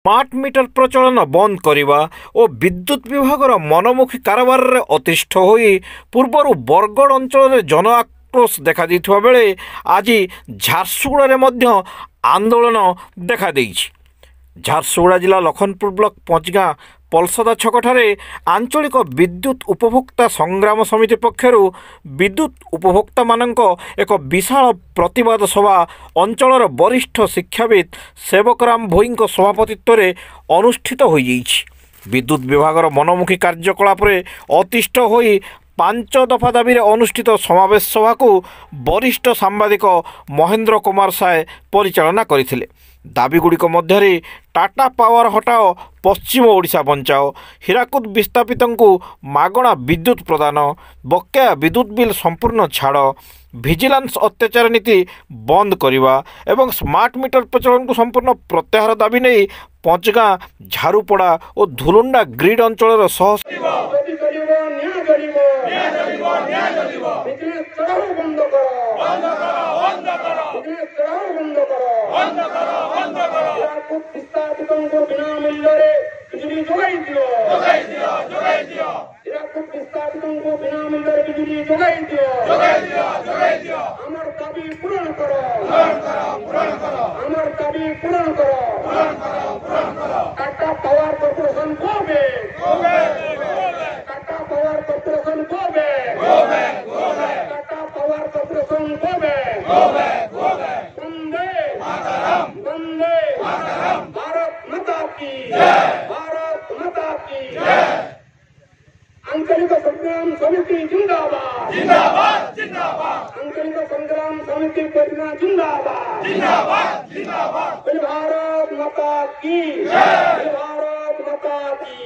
Smart meter प्रचलन बंद करने और विद्युत विभागर मनमुखी कारबार रे अतिष्ठ होई पूर्वर बरगड़ अंचल जन आक्रोश देखा देथिबा बेले आज झारसुगुड़ा मध्य आंदोलन देखा देइछि। झारसुगुड़ा जिला लखनपुर ब्लॉक पंचगाँ पलसदा छकठारे आंचलिक विद्युत उपभोक्ता संग्राम समिति पक्षर विद्युत उपभोक्ता मानक एक विशाल प्रतिवाद सभा अंचलर वरिष्ठ शिक्षाविद सेवकराम भोई सभापतित्व में अनुष्ठित हो जाइछि। विद्युत विभागर मनमुखी कार्यकलाप अतिष्ठ होई 5 दफा दाबी अनुष्ठित समावेश सभा को वरिष्ठ सांबादिक महेंद्र कुमार साय परिचालना करथिले। दाबीगुड़िक मध्य टाटा पावर हटाओ, पश्चिम ओडिशा बंचाओ, हीराकुद विस्थापित मागणा विद्युत प्रदान, बकाया विद्युत बिल संपूर्ण छाड़, विजिलेंस अत्याचार नीति बंद करवा एवं स्मार्ट मीटर प्रचलन को संपूर्ण प्रत्याहार दाबी नहीं पंचगाँ, झारुपड़ा और धुलुंडा ग्रिड अंचल सह Tata power corporation Tata power corporation वंदे भारत माता की भारत माता की आंचलिक संग्राम समिति जिंदाबाद जिंदाबाद जिंदाबाद आंचलिक संग्राम समिति परिणाम जिंदाबाद जिंदाबाद जिंदाबाद भारत माता की भारत माता की